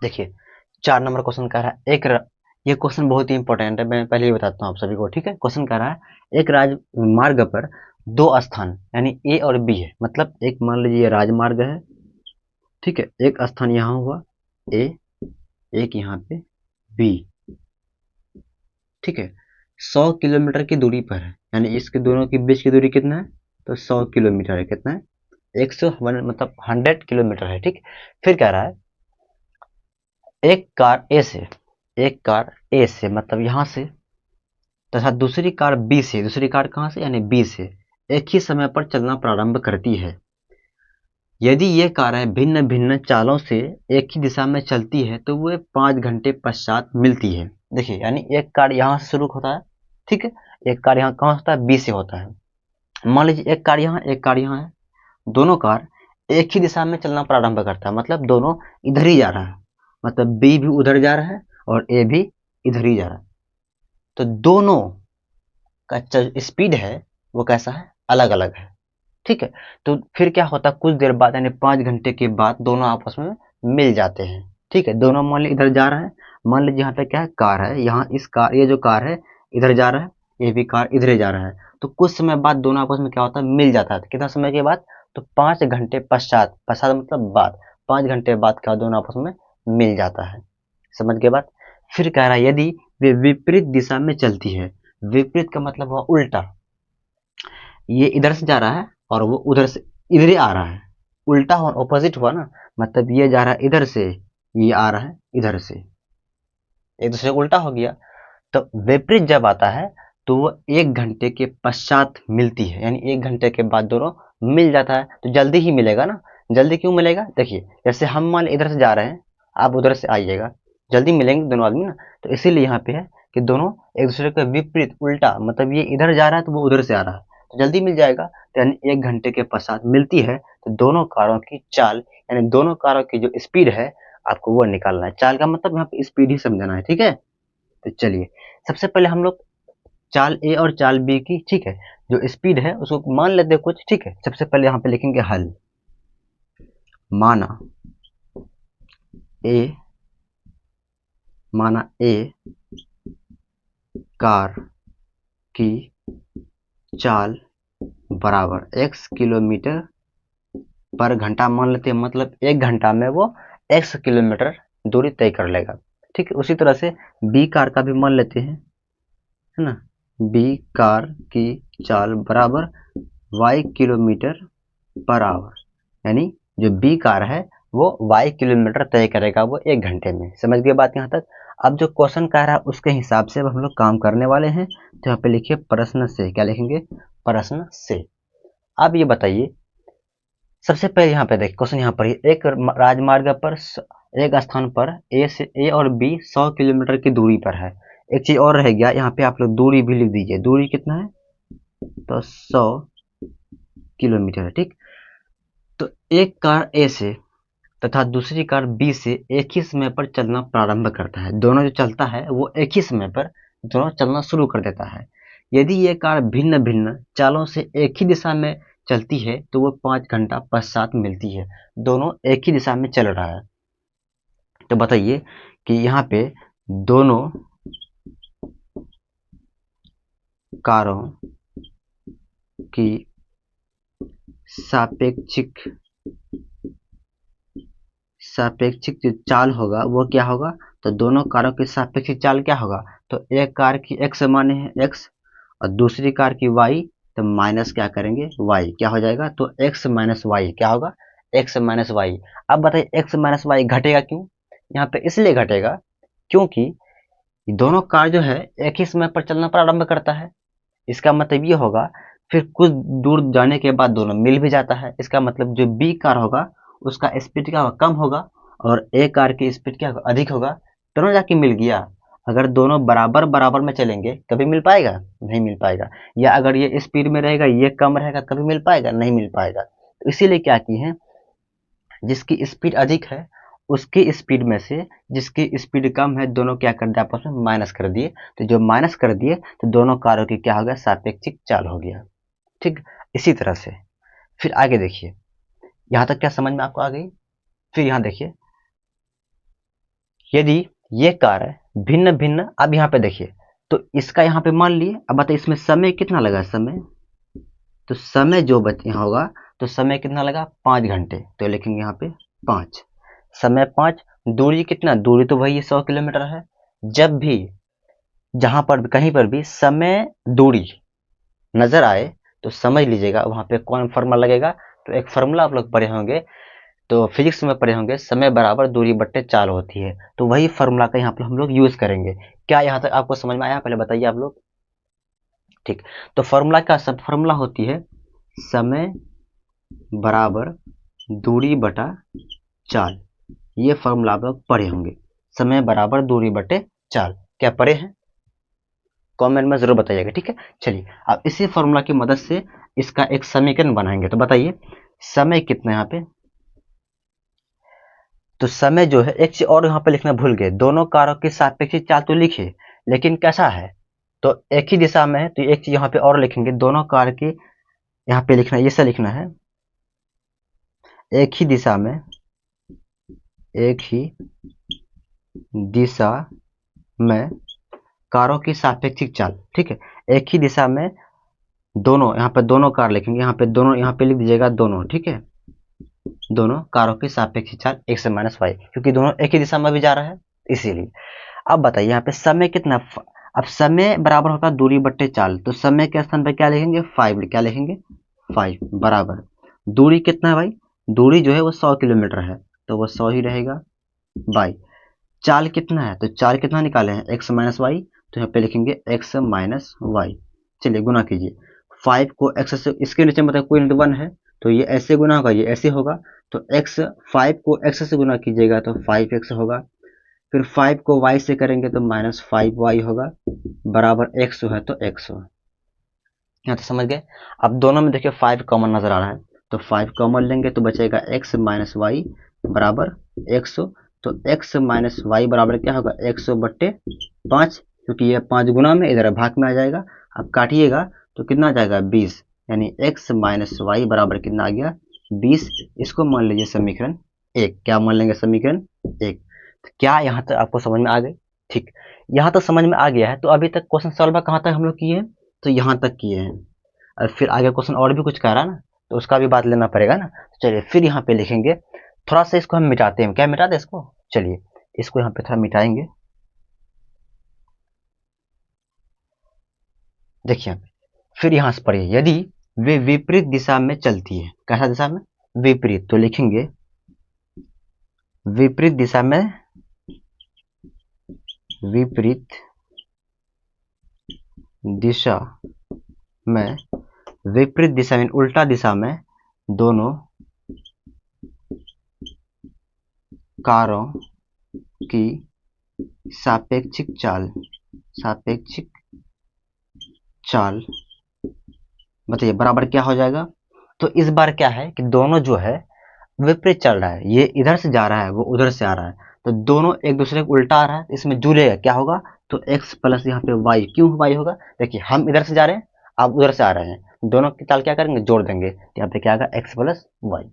देखिए 4 नंबर क्वेश्चन कह रहा है ये क्वेश्चन बहुत ही इंपॉर्टेंट है, मैं पहले ही बताता हूँ आप सभी को, ठीक है। क्वेश्चन कह रहा है एक राजमार्ग पर दो स्थान यानी ए और बी है, मतलब एक मान लीजिए ये राजमार्ग है, ठीक है, एक स्थान यहाँ हुआ ए, एक यहाँ पे बी, ठीक है। 100 किलोमीटर की दूरी पर है, यानी इसके दोनों के बीच की दूरी कितना है, तो 100 किलोमीटर है। कितना है, 100 मतलब 100 किलोमीटर है, ठीक। फिर कह रहा है एक कार ए से, एक कार ए से मतलब यहाँ से, तथा दूसरी कार बी से, दूसरी कार कहाँ से, यानी बी से एक ही समय पर चलना प्रारंभ करती है। यदि ये कारें भिन्न भिन्न चालों से एक ही दिशा में चलती है तो वे 5 घंटे पश्चात मिलती है। देखिए यानी एक कार यहाँ से शुरू होता है, ठीक है, एक कार यहाँ कहाँ होता है, बी से होता है। मान लीजिए एक कार यहाँ, एक कार यहाँ है, दोनों कार एक ही दिशा में चलना प्रारंभ करता है, मतलब दोनों इधर ही जा रहा है, मतलब बी भी उधर जा रहा है और ए भी इधर ही जा रहा है। तो दोनों का स्पीड है वो कैसा है, अलग अलग है, ठीक है। तो फिर क्या होता है, कुछ देर बाद यानी 5 घंटे के बाद दोनों आपस में मिल जाते हैं, ठीक है। दोनों मान लीजिए इधर जा रहा है, मान लीजिए यहाँ पे क्या है, कार है, यहाँ इस कार, ये जो कार है इधर जा रहा है, ये भी कार इधर ही जा रहा है। तो कुछ समय बाद दोनों आपस में क्या होता है, मिल जाता है। कितना समय के बाद, तो 5 घंटे पश्चात, पश्चात मतलब बाद, 5 घंटे बाद क्या दोनों आपस में मिल जाता है। समझ के बाद फिर कह रहा है यदि वे विपरीत दिशा में चलती है, विपरीत का मतलब हुआ उल्टा, ये इधर से जा रहा है और वो उधर से इधर ही आ रहा है, उल्टा हुआ, ऑपोजिट हुआ ना, मतलब ये जा रहा है इधर से, ये आ रहा है इधर से, एक दूसरे को उल्टा हो गया। तो विपरीत जब आता है तो वो 1 घंटे के पश्चात मिलती है, यानी 1 घंटे के बाद दोनों मिल जाता है। तो जल्दी ही मिलेगा ना, जल्दी क्यों मिलेगा, देखिए जैसे हम मान इधर से जा रहे हैं, आप उधर से आइएगा, जल्दी मिलेंगे दोनों आदमी ना। तो इसीलिए यहाँ पे है कि दोनों एक दूसरे के विपरीत, उल्टा, मतलब ये इधर जा रहा है तो वो उधर से आ रहा है, तो जल्दी मिल जाएगा। तो यानी 1 घंटे के पश्चात मिलती है। तो दोनों कारों की चाल, यानी दोनों कारों की जो स्पीड है आपको वो निकालना है। चाल का मतलब यहाँ पे स्पीड ही समझना है, ठीक है। तो चलिए सबसे पहले हम लोग चाल ए और चाल बी की, ठीक है, जो स्पीड है उसको मान लेते हैं कुछ, ठीक है। सबसे पहले यहाँ पे लिखेंगे हल, माना ए, माना ए कार की चाल बराबर x किलोमीटर पर घंटा मान लेते हैं, मतलब 1 घंटा में वो x किलोमीटर दूरी तय कर लेगा, ठीक है। उसी तरह से बी कार का भी मान लेते हैं, है ना, बी कार की चाल बराबर y किलोमीटर पर आवर, यानी जो बी कार है वो y किलोमीटर तय करेगा वो 1 घंटे में। समझ गए बात यहाँ तक। अब जो क्वेश्चन कह रहा है उसके हिसाब से अब हम लोग काम करने वाले हैं। तो यहाँ पे लिखिए प्रश्न से, क्या लिखेंगे, प्रश्न से। अब ये बताइए, सबसे पहले यहाँ पे देखिए क्वेश्चन यहाँ पर ही, एक राजमार्ग पर एक स्थान पर ए और बी 100 किलोमीटर की दूरी पर है। एक चीज और रह गया, यहाँ पे आप लोग दूरी भी लिख दीजिए, दूरी कितना है, तो 100 किलोमीटर है, ठीक। तो एक कार ए से तथा दूसरी कार बी से एक ही समय पर चलना प्रारंभ करता है। दोनों जो चलता है वो एक ही समय पर दोनों चलना शुरू कर देता है। यदि ये कार भिन्न भिन्न चालों से एक ही दिशा में चलती है तो वो 5 घंटा पश्चात मिलती है। दोनों एक ही दिशा में चल रहा है। तो बताइए कि यहाँ पे दोनों कारों की सापेक्षिक सापेक्षिक जो चाल होगा वो क्या होगा, तो दोनों कारों की सापेक्षिक चाल क्या होगा, तो एक कार की x माने हैं x और दूसरी कार की y, तो माइनस क्या करेंगे y, क्या हो जाएगा, तो x माइनस वाई क्या होगा, x माइनस वाई। अब बताइए x माइनस वाई घटेगा क्यों, यहाँ पे इसलिए घटेगा क्योंकि दोनों कार जो है एक ही समय पर चलना प्रारंभ करता है। इसका मतलब ये होगा फिर कुछ दूर जाने के बाद दोनों मिल भी जाता है। इसका मतलब जो बी कार होगा उसका स्पीड क्या होगा, कम होगा, और ए कार की स्पीड क्या होगा, अधिक होगा। दोनों जाके मिल गया। अगर दोनों बराबर बराबर में चलेंगे कभी मिल पाएगा, नहीं मिल पाएगा। या अगर ये स्पीड में रहेगा ये कम रहेगा, कभी मिल पाएगा, नहीं मिल पाएगा। तो इसीलिए क्या की है, जिसकी स्पीड अधिक है उसकी स्पीड में से जिसकी स्पीड कम है दोनों क्या कर दिए, आपस में माइनस कर दिए। तो जो माइनस कर दिए तो दोनों कारों की क्या हो गया, सापेक्षिक चाल हो गया। ठीक, इसी तरह से फिर आगे देखिए, यहां तक क्या समझ में आपको आ गई। फिर यहां देखिए, यदि ये कार है भिन्न भिन्न, अब यहाँ पे देखिए, तो इसका यहाँ पे मान लिए, अब बताइए इसमें समय कितना लगा, समय, तो समय जो बच यहाँ होगा, तो समय कितना लगा 5 घंटे, तो लिखेंगे यहाँ पे 5, समय 5। दूरी कितना, दूरी तो वही 100 किलोमीटर है। जब भी जहां पर भी कहीं पर भी समय दूरी नजर आए तो समझ लीजिएगा वहां पे कौन फार्मूला लगेगा। तो एक फार्मूला आप लोग पढ़े होंगे, तो फिजिक्स में पढ़े होंगे, समय बराबर दूरी बट्टे चाल होती है। तो वही फार्मूला का यहाँ पर हम लोग यूज करेंगे। क्या यहाँ तक आपको समझ में आया, पहले बताइए आप लोग। ठीक, तो फार्मूला का सब फार्मूला होती है समय बराबर दूरी बटा चाल। ये फार्मूला आप लोग पढ़े होंगे, समय बराबर दूरी बटे चाल। क्या पढ़े हैं, कमेंट में जरूर बताइएगा। ठीक है, चलिए अब इसी फार्मूला की मदद से इसका एक समीकरण बनाएंगे। तो बताइए समय कितना यहाँ पे, तो समय जो है, एक चीज और यहाँ पे लिखना भूल गए, दोनों कारों की सापेक्षिक चाल तो लिखे, लेकिन कैसा है, तो एक ही दिशा में है। तो एक चीज यहाँ पे और लिखेंगे, दोनों कार की यहाँ पे लिखना, ये सब लिखना है, एक ही दिशा में, एक ही दिशा में कारों की सापेक्षिक चाल। ठीक है, एक ही दिशा में दोनों, यहाँ पे दोनों कार लिखेंगे, यहाँ पे दोनों, यहाँ पे लिख दीजिएगा दोनों। ठीक है, दोनों कारों की सापेक्षिक चाल x माइनस वाई, क्योंकि दोनों एक ही दिशा में भी जा रहा है इसीलिए। अब बताइए यहाँ पे समय कितना, अब समय बराबर होता है दूरी बट्टे चाल, तो समय के स्थान पे क्या लिखेंगे 5, क्या लिखेंगे 5 बराबर दूरी कितना है भाई, दूरी जो है वो 100 किलोमीटर है, तो वो 100 ही रहेगा बाई चाल कितना है, तो चाल कितना निकाले हैं x माइनस वाई, तो यहाँ पे लिखेंगे x माइनस वाई। चलिए गुना कीजिए, 5 को x से, इसके नीचे मतलब कोई नहीं 1 है, तो ये ऐसे गुना होगा, ये ऐसे होगा। तो x 5 को x से गुना कीजिएगा तो 5x होगा, फिर 5 को y से करेंगे तो माइनस 5y होगा, बराबर x है तो x हो। यहाँ तो समझ गए। अब दोनों में देखिए 5 कॉमन नजर आ रहा है, तो 5 कॉमन लेंगे तो बचेगा x माइनस वाई बराबर 100। तो x माइनस वाई बराबर क्या होगा, 100 बट्टे 5, क्योंकि ये 5 गुना में इधर भाग में आ जाएगा। अब काटिएगा तो कितना आ जाएगा 20, यानी x माइनस वाई बराबर कितना आ गया 20। इसको मान लीजिए समीकरण 1, क्या मान लेंगे समीकरण 1। तो क्या यहाँ तक आपको समझ में आ गई। ठीक, यहाँ तक समझ में आ गया है। तो अभी तक क्वेश्चन सॉल्व कहाँ तक हम लोग किए हैं, तो यहाँ तक किए हैं। और फिर आगे क्वेश्चन और भी कुछ कह रहा है ना, तो उसका भी बात लेना पड़ेगा ना। तो चलिए फिर यहाँ पे लिखेंगे, थोड़ा सा इसको हम मिटाते हैं, क्या मिटा दे इसको, चलिए इसको यहाँ पे थोड़ा मिटाएंगे। देखिए फिर यहाँ से पढ़िए, यदि वे विपरीत दिशा में चलती है, कैसा दिशा में, विपरीत, तो लिखेंगे विपरीत दिशा में, विपरीत दिशा में, विपरीत दिशा में उल्टा दिशा में दोनों कारों की सापेक्षिक चाल, सापेक्षिक चाल बताइए बराबर क्या हो जाएगा। तो इस बार क्या है कि दोनों जो है विपरीत चल रहा है, ये इधर से जा रहा है वो उधर से आ रहा है, तो दोनों एक दूसरे को उल्टा आ रहा है, इसमें जुड़ेगा क्या होगा, तो x प्लस यहाँ पे y, क्यों y होगा, देखिए हम इधर से जा रहे हैं आप उधर से आ रहे हैं, दोनों की चाल क्या करेंगे जोड़ देंगे, तो यहाँ पे क्या आएगा x प्लस वाई।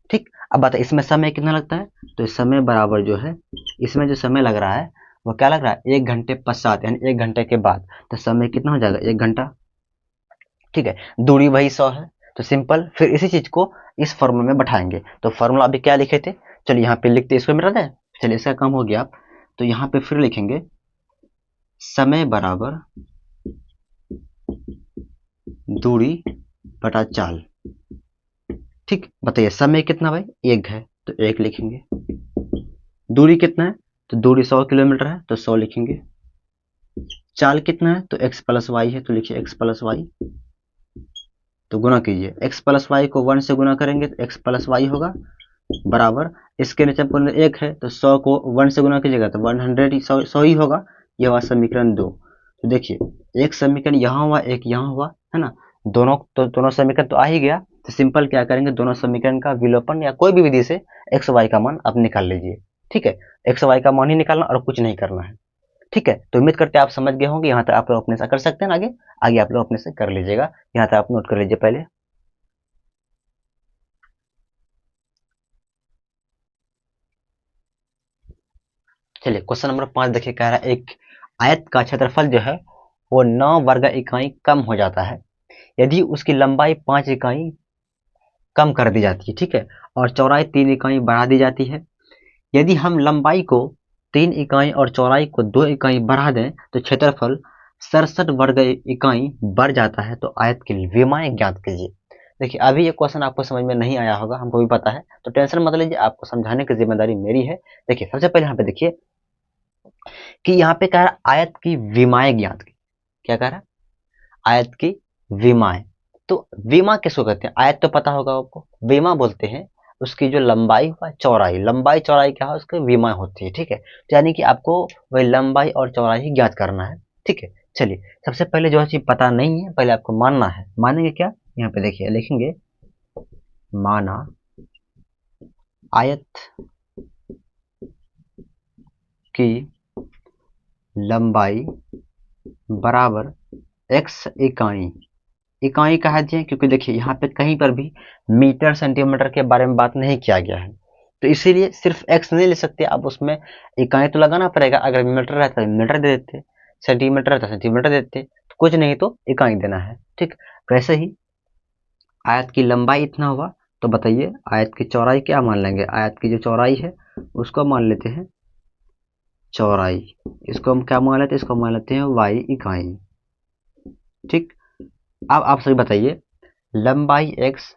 ठीक, अब बताइए इसमें समय कितना लगता है, तो इस समय बराबर जो है, इसमें जो समय लग रहा है वो क्या लग रहा है 1 घंटे पश्चात, यानी 1 घंटे के बाद, तो समय कितना हो जाएगा 1 घंटा। ठीक है, दूरी वही 100 है, तो सिंपल फिर इसी चीज को इस फॉर्मूला में बैठाएंगे। तो फॉर्मूला अभी क्या लिखे थे, चलिए यहाँ पे लिखते, इसको मिटा दें। चलिए इसका काम हो गया। तो यहाँ पे फिर लिखेंगे समय बराबर दूरी बटा चाल। ठीक, बताइए समय कितना भाई, 1 है तो 1 लिखेंगे। दूरी कितना है, तो दूरी 100 किलोमीटर है तो 100 लिखेंगे। चाल कितना है, तो x प्लस वाई है तो लिखिए x प्लस वाई। तो गुना कीजिए, x प्लस वाई को 1 से गुना करेंगे तो x प्लस वाई होगा, बराबर इसके नीचे पर 1 है तो 100 को 1 से गुना कीजिएगा तो 100 100 ही होगा। यह हुआ समीकरण 2। तो देखिए एक समीकरण यहाँ हुआ, एक यहाँ हुआ, है ना। दोनों समीकरण तो आ ही गया। तो सिंपल क्या करेंगे, दोनों समीकरण का विलोपन या कोई भी विधि से एक्स वाई का मान आप निकाल लीजिए। ठीक है, एक्स वाई का मान ही निकालना और कुछ नहीं करना है। ठीक है, तो उम्मीद करते हैं आप समझ गए होंगे। यहाँ तक आप लोग अपने से कर सकते हैं, आगे आगे आप लोग अपने से कर लीजिएगा। यहाँ तक आप नोट कर लीजिए पहले। चलिए क्वेश्चन नंबर 5 देखिए, कह रहा है एक आयत का क्षेत्रफल जो है वो 9 वर्ग इकाई कम हो जाता है यदि उसकी लंबाई 5 इकाई कम कर दी जाती है। ठीक है, और चौड़ाई 3 इकाई बढ़ा दी जाती है। यदि हम लंबाई को 3 इकाई और चौड़ाई को 2 इकाई बढ़ा दें तो क्षेत्रफल 67 वर्ग इकाई बढ़ जाता है। तो आयत की विमाएं ज्ञात कीजिए। देखिए अभी ये क्वेश्चन आपको समझ में नहीं आया होगा, हमको भी पता है, तो टेंशन मत लीजिए, आपको समझाने की जिम्मेदारी मेरी है। देखिए सबसे पहले यहाँ पे देखिए कि यहाँ पे कह रहा है आयत की विमाएं ज्ञात की। क्या कह रहा है, आयत की विमाएं। तो विमा किसको कहते हैं, आयत तो पता होगा आपको, विमा बोलते हैं उसकी जो लंबाई व चौड़ाई, लंबाई चौड़ाई क्या है उसकी विमा होती है। ठीक है, तो यानी कि आपको वही लंबाई और चौड़ाई ही ज्ञात करना है। ठीक है, चलिए सबसे पहले जो चीज पता नहीं है पहले आपको मानना है। मानेंगे क्या, यहाँ पे देखिए लिखेंगे माना आयत की लंबाई बराबर x इकाई। इकाई कहा दिए क्योंकि देखिए यहाँ पे कहीं पर भी मीटर सेंटीमीटर के बारे में बात नहीं किया गया है, तो इसीलिए सिर्फ x नहीं ले सकते आप, उसमें इकाई तो लगाना पड़ेगा। अगर मीटर रहता है मीटर दे देते, सेंटीमीटर रहता सेंटीमीटर देते, तो कुछ नहीं तो इकाई देना है। ठीक, वैसे ही आयत की लंबाई इतना हुआ तो बताइए आयत की चौड़ाई क्या मान लेंगे, आयत की जो चौड़ाई है उसको मान लेते हैं चौड़ाई, इसको हम क्या मान लेते हैं, इसको मान लेते हैं y इकाई। ठीक, अब आप सभी बताइए लंबाई x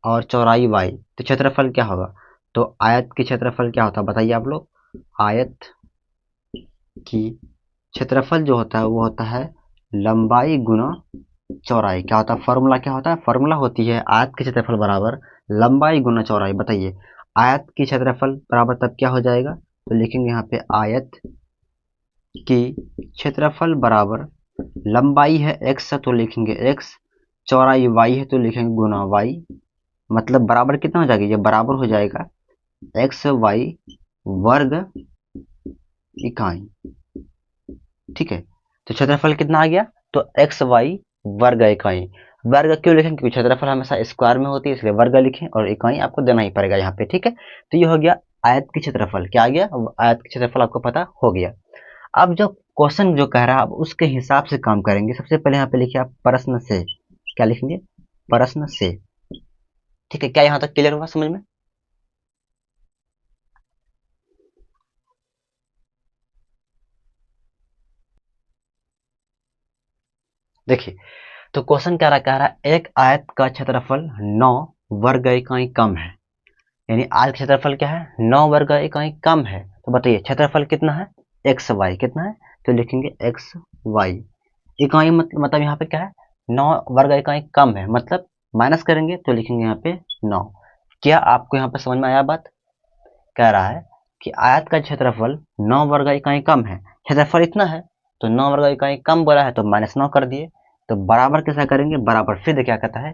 और चौड़ाई y, तो क्षेत्रफल क्या होगा, तो आयत की क्षेत्रफल क्या होता है बताइए आप लोग। आयत की क्षेत्रफल जो होता है वो होता है लंबाई गुना चौड़ाई। क्या होता है, फॉर्मूला क्या होता है, फॉर्मूला होती है आयत की क्षेत्रफल बराबर लंबाई गुना चौड़ाई। बताइए आयत की क्षेत्रफल बराबर तब क्या हो जाएगा, तो लिखेंगे यहाँ पे आयत की क्षेत्रफल बराबर लंबाई है x तो लिखेंगे x, चौड़ाई y है तो लिखेंगे गुना y। मतलब बराबर कितना हो जाएगा, ये बराबर हो जाएगा एक्स वाई वर्ग इकाई। ठीक है, तो क्षेत्रफल कितना आ गया, तो एक्स वाई वर्ग इकाई। वर्ग क्यों लिखें, क्योंकि क्षेत्रफल हमेशा स्क्वायर में होती है इसलिए वर्ग लिखें, और इकाई आपको देना ही पड़ेगा यहाँ पे। ठीक है, तो ये हो गया आयत की क्षेत्रफल। क्या आ गया, आयत की क्षेत्रफल आपको पता हो गया। अब जो क्वेश्चन जो कह रहा है आप उसके हिसाब से काम करेंगे। सबसे पहले यहाँ पे लिखिए आप प्रश्न से, क्या लिखेंगे, प्रश्न से। ठीक है, क्या यहाँ तक क्लियर हुआ समझ में। देखिए तो क्वेश्चन क्या रहा, कह रहा है एक आयत का क्षेत्रफल 9 वर्ग इकाई कम है। यानी आयत का क्षेत्रफल क्या है, 9 वर्ग इकाई कम है। तो बताइए क्षेत्रफल कितना है, एक्स वाई कितना है, तो लिखेंगे एक्स वाई। इकाई मतलब यहाँ पे क्या है, 9 वर्ग इकाई कम है, मतलब माइनस करेंगे तो लिखेंगे यहाँ पे 9। क्या आपको यहाँ पे समझ में आया बात, कह रहा है कि आयत का क्षेत्रफल 9 वर्ग इकाई कम है, क्षेत्रफल इतना है तो 9 वर्ग इकाई कम बोला है तो -9 कर दिए। तो बराबर कैसा करेंगे, बराबर फिर क्या कहता है,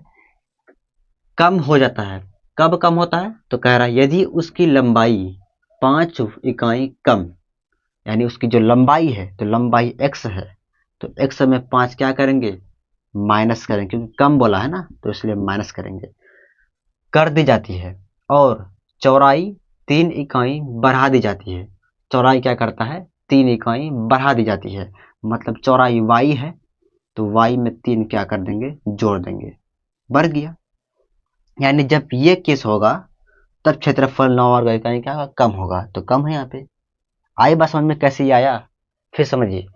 कम हो जाता है। कब कम होता है, तो कह रहा है यदि उसकी लंबाई 5 इकाई कम, यानी उसकी जो लंबाई है तो लंबाई x है तो x में 5 क्या करेंगे, माइनस करेंगे, क्योंकि कम बोला है ना तो इसलिए माइनस करेंगे, कर दी जाती है। और चौड़ाई 3 इकाई बढ़ा दी जाती है। चौड़ाई क्या करता है, 3 इकाई बढ़ा दी जाती है, मतलब चौड़ाई y है तो y में 3 क्या कर देंगे, जोड़ देंगे, बढ़ गया। यानी जब ये केस होगा तब क्षेत्रफल 9 वर्ग इकाई क्या होगा, कम होगा। तो कम है यहाँ पे। आई बात समझ में? कैसे ये आया फिर समझिए।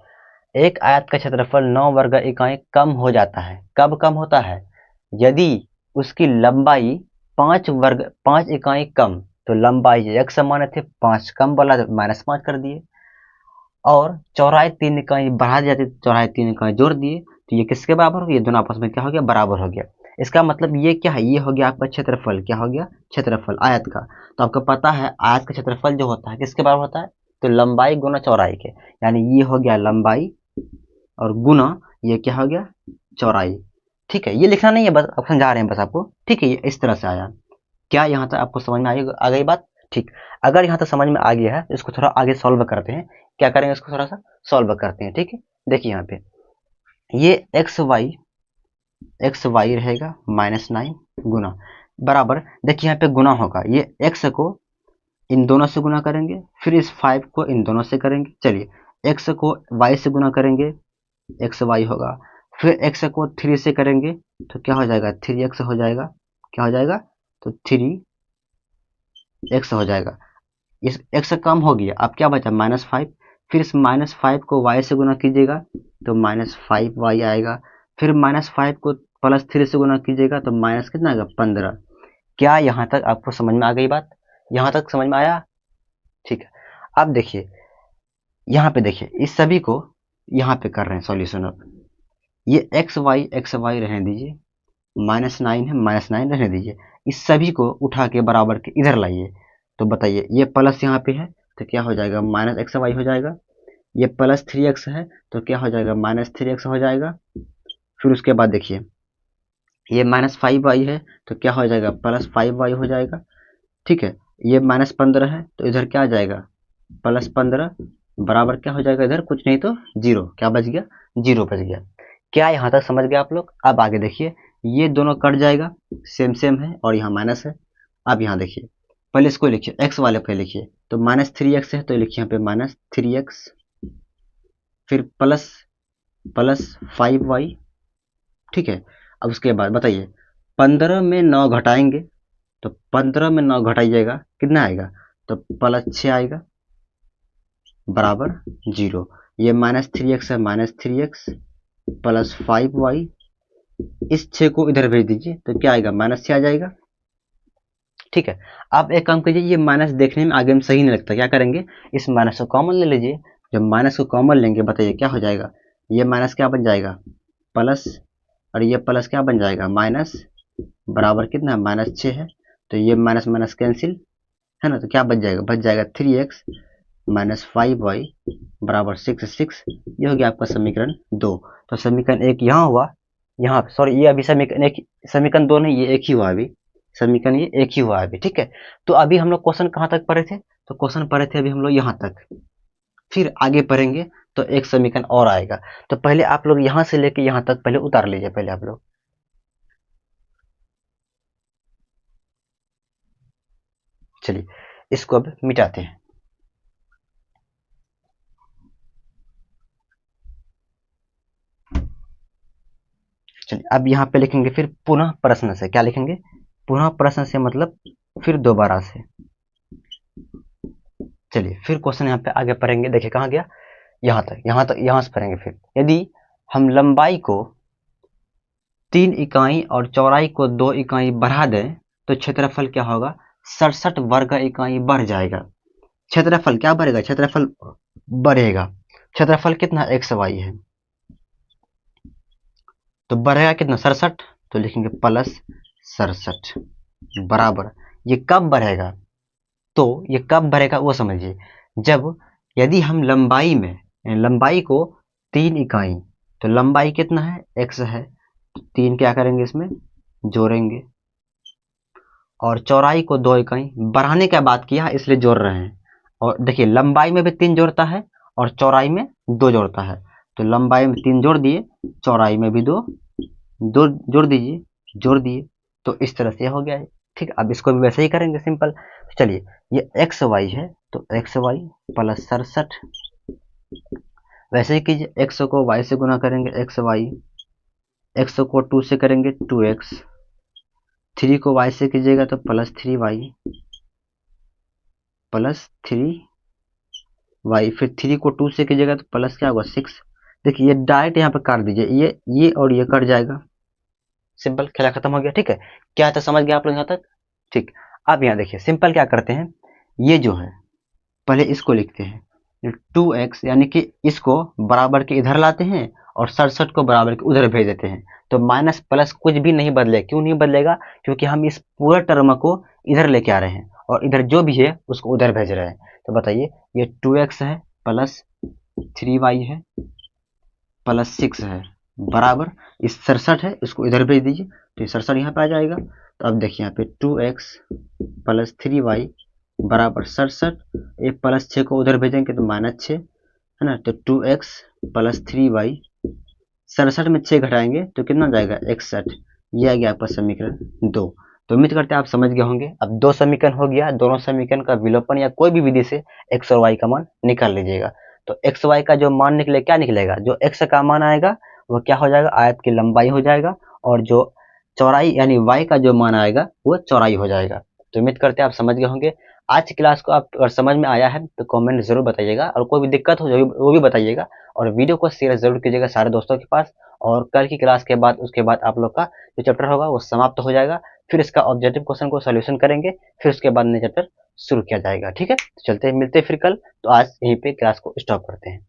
एक आयत का क्षेत्रफल 9 वर्ग इकाई कम हो जाता है। कब कम होता है? यदि उसकी लंबाई 5 इकाई कम, तो लंबाई एक समान थे, 5 कम बोला तो -5 कर दिए, और चौड़ाई 3 इकाई बढ़ा दी जाती, चौड़ाई 3 इकाई जोड़ दिए, तो ये किसके बराबर हो गया? ये दोनों आपस में क्या हो गया? बराबर हो गया। इसका मतलब ये क्या है? ये हो गया आपका क्षेत्रफल। क्या हो गया? क्षेत्रफल आयत का। तो आपको पता है आयत का क्षेत्रफल जो होता है किसके बराबर होता है? तो लंबाई गुना चौड़ाई के। यानी ये हो गया लंबाई और गुना ये क्या हो गया? चौड़ाई। ठीक है, ये लिखना नहीं है, बस आप समझा रहे हैं बस आपको। ठीक है, ये इस तरह से आया। क्या यहाँ तक आपको समझ में आ गई बात? ठीक। अगर यहाँ तक समझ में आ गया है तो इसको थोड़ा आगे सॉल्व करते हैं। क्या करेंगे? इसको थोड़ा सा सॉल्व करते हैं। ठीक है, देखिए यहाँ पे ये एक्स वाई रहेगा -9 गुना बराबर। देखिए यहाँ पे गुना होगा, ये एक्स को इन दोनों से गुना करेंगे, फिर इस 5 को इन दोनों से करेंगे। चलिए, एक्स को वाई से गुना करेंगे, एक्स वाई होगा। फिर एक्स को 3 से करेंगे तो क्या हो जाएगा? 3x हो जाएगा। क्या हो जाएगा? तो 3x हो जाएगा। इस x कम हो गया, अब क्या बचा? -5। फिर इस -5 को y से गुना कीजिएगा तो -5y आएगा। फिर -5 को +3 से गुना कीजिएगा तो माइनस कितना आएगा? 15। क्या यहाँ तक आपको समझ में आ गई बात? यहाँ तक समझ में आया? ठीक है। अब देखिए यहाँ पे, देखिए इस सभी को यहाँ पे कर रहे हैं सॉल्यूशन। अब ये एक्स वाई रहने दीजिए, -9 है, -9 रहने दीजिए। इस सभी को उठा के बराबर के इधर लाइए। तो बताइए, ये प्लस यहाँ पे है तो क्या हो जाएगा? -xy हो जाएगा। ये +3x है तो क्या हो जाएगा? -3x हो जाएगा। फिर उसके बाद देखिए, ये -5y है तो क्या हो जाएगा? +5y हो जाएगा। ठीक है, ये -15 है तो इधर क्या आ जाएगा? +15 बराबर क्या हो जाएगा? इधर कुछ नहीं तो 0। क्या बच गया? 0 बच गया। क्या यहाँ तक समझ गए आप लोग? अब आगे देखिए, ये दोनों कट जाएगा, सेम सेम है और यहाँ माइनस है। अब यहाँ देखिए, पहले इसको लिखिए, एक्स वाले पे लिखिए। तो -3x है तो लिखिए यहाँ पे -3x, फिर +5y। ठीक है, अब उसके बाद बताइए, 15 में 9 घटाएंगे तो 15 में 9 घटाइएगा कितना आएगा? तो +6 आएगा बराबर 0। ये -3x है, -3x +5y। इस 6 को इधर भेज दीजिए तो क्या आएगा? -6 आ जाएगा। ठीक है, आप एक काम कीजिए, ये माइनस देखने में आगे में सही नहीं लगता, क्या करेंगे? इस माइनस को कॉमन ले लीजिए। जब माइनस को कॉमन लेंगे बताइए क्या हो जाएगा? ये माइनस क्या बन जाएगा? प्लस, और ये प्लस क्या बन जाएगा? माइनस, बराबर कितना? -6 है तो ये माइनस माइनस कैंसिल, है ना? तो क्या बच जाएगा? बच जाएगा 3x -5y बराबर 6। ये हो गया आपका समीकरण 2। तो समीकरण 1 यहाँ हुआ, यहाँ सॉरी, ये अभी समीकरण 1, समीकरण 2 नहीं, ये एक ही हुआ अभी। समीकरण ये एक ही हुआ अभी। ठीक है, तो अभी हम लोग क्वेश्चन कहाँ तक पढ़े थे? तो क्वेश्चन पढ़े थे अभी हम लोग यहाँ तक। फिर आगे पढ़ेंगे तो एक समीकरण और आएगा। तो पहले आप लोग यहाँ से लेके यहाँ तक पहले उतार लीजिए पहले आप लोग। चलिए, इसको अब मिटाते हैं। चलिए, अब यहाँ पे लिखेंगे फिर पुनः प्रश्न से। क्या लिखेंगे? पुनः प्रश्न से मतलब फिर दोबारा से। चलिए, फिर क्वेश्चन यहाँ पे आगे पढ़ेंगे। देखिए कहाँ गया? यहाँ तक, यहाँ से पढ़ेंगे। फिर यदि हम लंबाई को 3 इकाई और चौड़ाई को 2 इकाई बढ़ा दें तो क्षेत्रफल क्या होगा? 67 वर्ग इकाई बढ़ जाएगा। क्षेत्रफल क्या बढ़ेगा? क्षेत्रफल बढ़ेगा। क्षेत्रफल कितना? एक्स वाई है तो बढ़ेगा कितना? 67। तो लिखेंगे +67 बराबर, ये कब बढ़ेगा? तो ये कब बढ़ेगा वो समझिए। जब, यदि हम लंबाई को 3 इकाई, तो लंबाई कितना है? x है, तो 3 क्या करेंगे इसमें? जोड़ेंगे। और चौड़ाई को 2 इकाई, बढ़ाने का बात किया है इसलिए जोड़ रहे हैं। और देखिए, लंबाई में भी 3 जोड़ता है और चौड़ाई में 2 जोड़ता है। तो लंबाई में 3 जोड़ दिए, चौड़ाई में भी 2 दो जोड़ दीजिए, जोड़ दिए। तो इस तरह से हो गया है। ठीक, अब इसको भी वैसे ही करेंगे सिंपल। चलिए, ये एक्स वाई है तो एक्स वाई +67। वैसे ही कीजिए, एक्स को वाई से गुना करेंगे एक्स वाई, एक्स को 2 से करेंगे 2x, 3 को y से कीजिएगा तो +3y +3y, फिर 3 को 2 से कीजिएगा तो प्लस क्या होगा 6। देखिए ये डायरेक्ट यहाँ पे काट दीजिए, ये और ये कट जाएगा, सिंपल, खेला खत्म हो गया। ठीक है, क्या था समझ गया आप लोग यहाँ तक? ठीक। अब यहाँ देखिए सिंपल क्या करते हैं, ये जो है पहले इसको लिखते हैं 2x, यानी कि इसको बराबर के इधर लाते हैं और 67 को बराबर के उधर भेज देते हैं। तो माइनस प्लस कुछ भी नहीं बदले, क्यों नहीं बदलेगा? क्योंकि हम इस पूरे टर्म को इधर लेके आ रहे हैं और इधर जो भी है उसको उधर भेज रहे हैं। तो बताइए, ये 2x है प्लस 3y है प्लस 6 है बराबर इस 67 है, इसको इधर भेज दीजिए तो ये 67 यहाँ पे आ जाएगा। तो अब देखिए यहाँ पे 2x प्लस 3y बराबर 67, एक प्लस 6 को उधर भेजेंगे तो -6 है ना। तो 2x प्लस 3y, 67 में 6 घटाएंगे तो कितना जाएगा 61, ये आ गया आपका समीकरण 2। तो उम्मीद करते हैं आप समझ गए होंगे। अब 2 समीकरण हो गया, दोनों समीकरण का विलोपन या कोई भी विधि से x और y का मान निकाल लीजिएगा। तो एक्स वाई का जो मान निकले, क्या निकलेगा, जो एक्स का मान आएगा वो क्या हो जाएगा, आयत की लंबाई हो जाएगा, और जो चौड़ाई यानी वाई का जो मान आएगा वो चौड़ाई हो जाएगा। तो उम्मीद करते हैं आप समझ गए होंगे। आज की क्लास को आप अगर समझ में आया है तो कमेंट जरूर बताइएगा, और कोई भी दिक्कत हो वो भी बताइएगा, और वीडियो को शेयर जरूर कीजिएगा सारे दोस्तों के पास। और कल की क्लास के बाद उसके बाद आप लोग का जो चैप्टर होगा वो समाप्त हो जाएगा, फिर इसका ऑब्जेक्टिव क्वेश्चन को सोल्यूशन करेंगे, फिर उसके बाद नया चैप्टर शुरू किया जाएगा। ठीक है, तो चलते हैं, मिलते हैं फिर कल। तो आज यहीं पे क्लास को स्टॉप करते हैं।